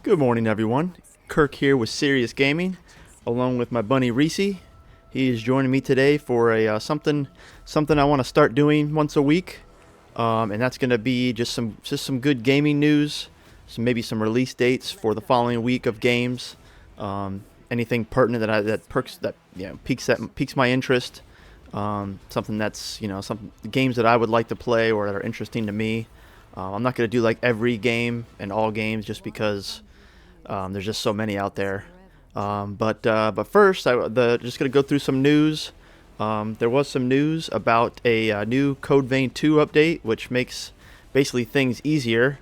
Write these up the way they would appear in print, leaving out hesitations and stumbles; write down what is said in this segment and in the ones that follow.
Good morning, everyone. Kirk here with Serious Gaming, along with my bunny Reese. He is joining me today for a something I want to start doing once a week, and that's going to be just some good gaming news, maybe some release dates for the following week of games, anything pertinent that piques my interest, something that's some games that I would like to play or that are interesting to me. I'm not going to do like every game and all games just because there's just so many out there. But first, just going to go through some news. There was some news about a new Code Vein 2 update, which makes basically things easier.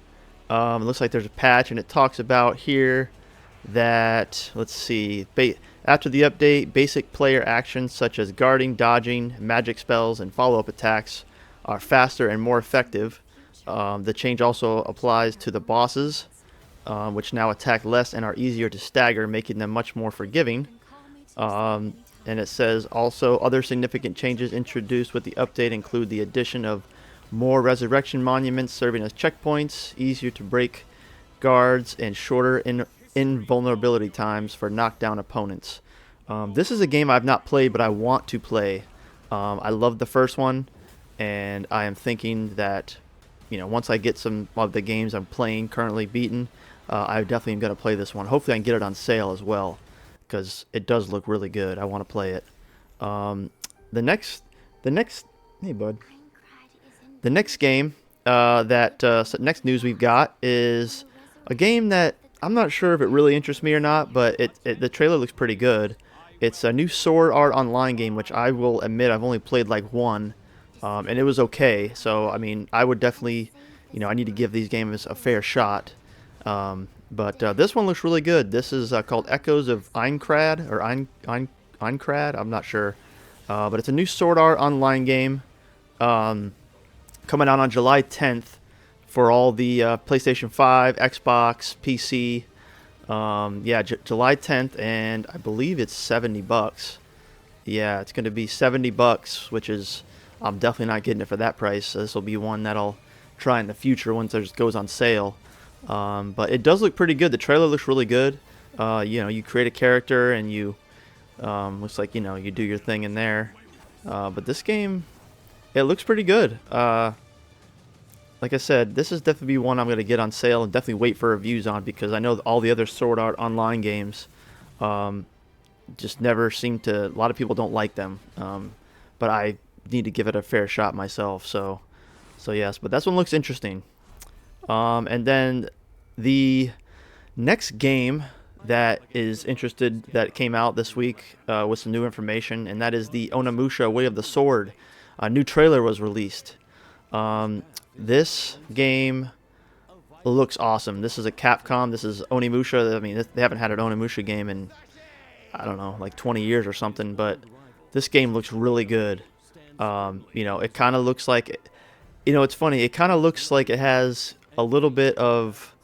It looks like there's a patch, and it talks about here that, let's see, after the update, basic player actions such as guarding, dodging, magic spells, and follow-up attacks are faster and more effective. The change also applies to the bosses, which now attack less and are easier to stagger, making them much more forgiving. And it says also other significant changes introduced with the update include the addition of more resurrection monuments serving as checkpoints, easier to break guards, and shorter invulnerability times for knockdown opponents. This is a game I've not played, but I want to play. I loved the first one, and I am thinking that once I get some of the games I'm playing currently beaten, I definitely am going to play this one. Hopefully I can get it on sale as well, because it does look really good. I want to play it. The next game, next news we've got is a game that I'm not sure if it really interests me or not, but the trailer looks pretty good. It's a new Sword Art Online game, which I will admit I've only played like one. And it was okay. So, I mean, I would definitely, I need to give these games a fair shot. But this one looks really good. This is called Echoes of Einkrad, or Einkrad, I'm not sure. But it's a new Sword Art Online game coming out on July 10th for all the PlayStation 5, Xbox, PC. July 10th, and I believe it's $70. Yeah, it's going to be $70, which is... I'm definitely not getting it for that price. This will be one that I'll try in the future once it goes on sale. But it does look pretty good. The trailer looks really good. You create a character and you looks like you do your thing in there. But this game, it looks pretty good. Like I said, this is definitely one I'm going to get on sale and definitely wait for reviews on, because I know all the other Sword Art Online games just never seem to. A lot of people don't like them. But I need to give it a fair shot myself, so yes, but this one looks interesting. And then the next game that came out this week with some new information, and that is the Onimusha Way of the Sword. A new trailer was released. This game looks awesome. This is a Capcom. This is Onimusha. I mean, they haven't had an Onimusha game in, I don't know, like 20 years or something, but this game looks really good. It kind of looks like, it's funny. It kind of looks like it has a little bit of,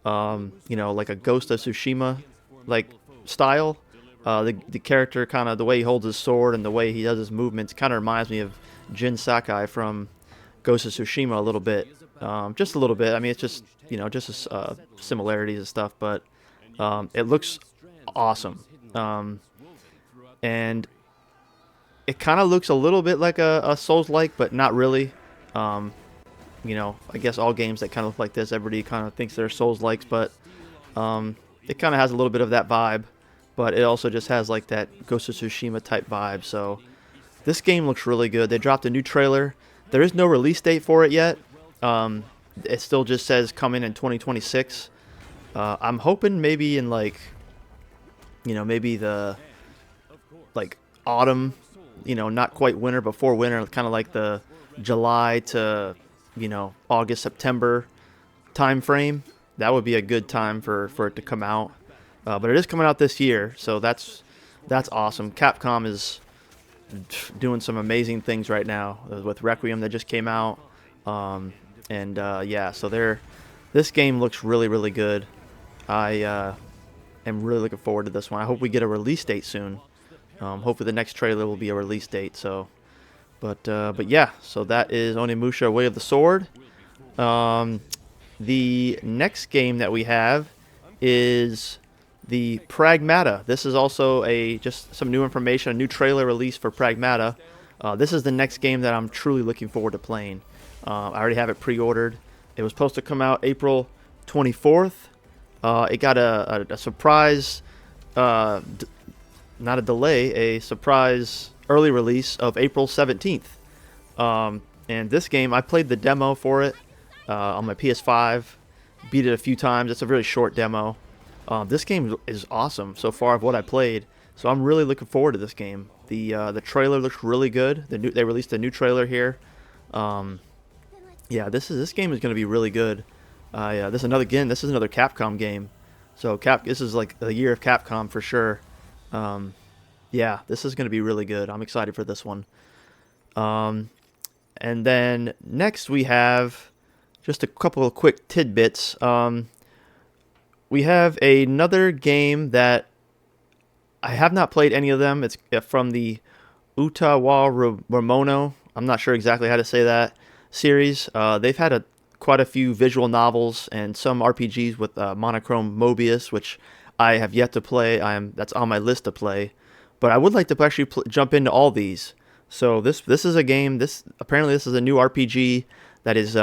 like a Ghost of Tsushima, like style. The character, kind of the way he holds his sword and the way he does his movements, kind of reminds me of Jin Sakai from Ghost of Tsushima a little bit, just a little bit. I mean, it's just similarities and stuff, but it looks awesome, and it kind of looks a little bit like a Souls-like, but not really. I guess all games that kind of look like this, everybody kind of thinks they're Souls-likes, but it kind of has a little bit of that vibe, but it also just has like that Ghost of Tsushima type vibe. So this game looks really good. They dropped a new trailer. There is no release date for it yet. It still just says coming in 2026. I'm hoping maybe in maybe the autumn. Not quite winter, before winter, kind of like the July to, August, September time frame. That would be a good time for it to come out. But it is coming out this year, so that's awesome. Capcom is doing some amazing things right now with Requiem that just came out. So this game looks really, really good. I am really looking forward to this one. I hope we get a release date soon. Hopefully the next trailer will be a release date. So that is Onimusha Way of the Sword. The next game that we have is the Pragmata. This is also just some new information, a new trailer release for Pragmata. This is the next game that I'm truly looking forward to playing. I already have it pre-ordered. It was supposed to come out April 24th. It got a surprise, not a delay, a surprise early release of April 17th. And this game, I played the demo for it on my PS5, beat it a few times. It's a really short demo. This game is awesome so far of what I played, so I'm really looking forward to this game. The trailer looks really good. They released a new trailer here. Yeah, this game is going to be really good. This is another Capcom game, so this is like the year of Capcom for sure. Yeah, this is going to be really good. I'm excited for this one. And then next we have just a couple of quick tidbits. We have another game that I have not played any of them. It's from the Utawa Ramono. I'm not sure exactly how to say that series. They've had quite a few visual novels and some RPGs with monochrome Mobius, which I have yet to play. That's on my list to play, but I would like to actually jump into all these. So this is a game. Apparently this is a new RPG that is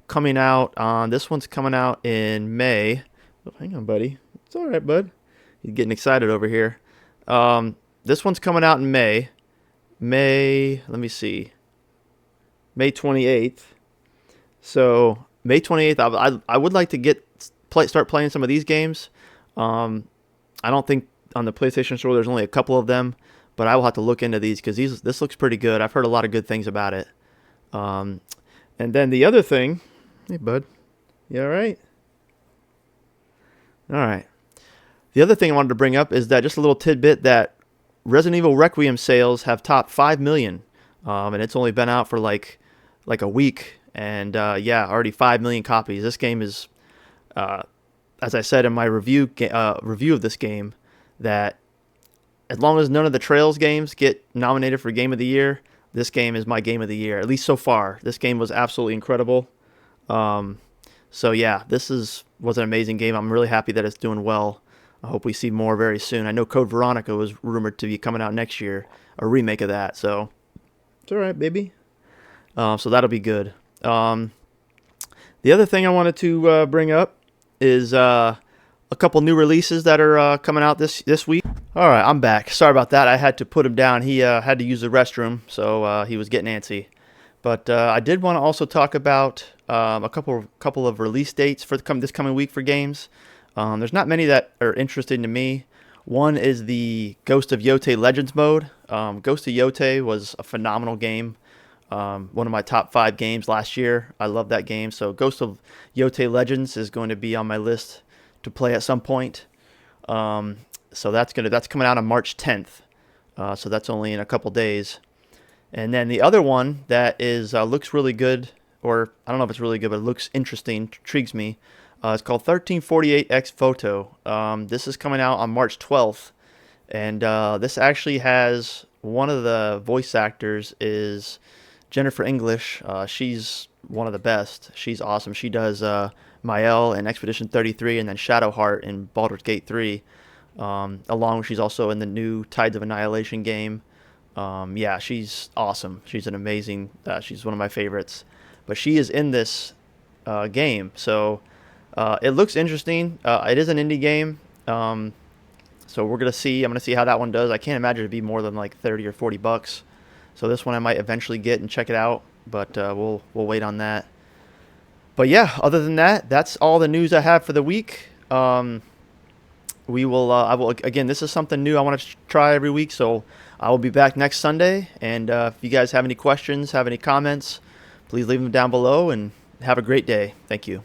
coming out on. This one's coming out in May. Oh, hang on, buddy. It's all right, bud. You're getting excited over here. This one's coming out in May. Let me see. May 28th. So May 28th, I would like to start playing some of these games. I don't think on the PlayStation Store there's only a couple of them, but I will have to look into these because this looks pretty good. I've heard a lot of good things about it. And then the other thing, hey bud, you all right? All right. The other thing I wanted to bring up is that just a little tidbit that Resident Evil Requiem sales have topped 5 million, and it's only been out for like a week, and yeah, already 5 million copies. This game is, as I said in my review of this game, that as long as none of the Trails games get nominated for Game of the Year, this game is my Game of the Year, at least so far. This game was absolutely incredible. So yeah, this was an amazing game. I'm really happy that it's doing well. I hope we see more very soon. I know Code Veronica was rumored to be coming out next year, a remake of that. So it's all right, baby. So that'll be good. The other thing I wanted to bring up is a couple new releases that are coming out this week. All right, I'm back. Sorry about that. I had to put him down. He had to use the restroom, so he was getting antsy. But I did want to also talk about a couple of release dates for this coming week for games. There's not many that are interesting to me. One is the Ghost of Yotei Legends mode. Ghost of Yotei was a phenomenal game. One of my top 5 games last year. I love that game. So Ghost of Yotei Legends is going to be on my list to play at some point. So that's coming out on March 10th. So that's only in a couple days. And then the other one that looks really good, or I don't know if it's really good, but it looks interesting, intrigues me. It's called 1348X Photo. This is coming out on March 12th. And this actually has one of the voice actors is Jennifer English. She's one of the best. She's awesome. She does Mael in Expedition 33 and then Shadowheart in Baldur's Gate 3. She's also in the new Tides of Annihilation game. Yeah, she's awesome. She's an amazing, she's one of my favorites. But she is in this game. So it looks interesting. It is an indie game. So I'm going to see how that one does. I can't imagine it'd be more than like 30 or 40 bucks. So this one I might eventually get and check it out, but we'll wait on that. But yeah, other than that, that's all the news I have for the week. I will again, this is something new I want to try every week, so I will be back next Sunday. And if you guys have any questions, have any comments, please leave them down below, and have a great day. Thank you.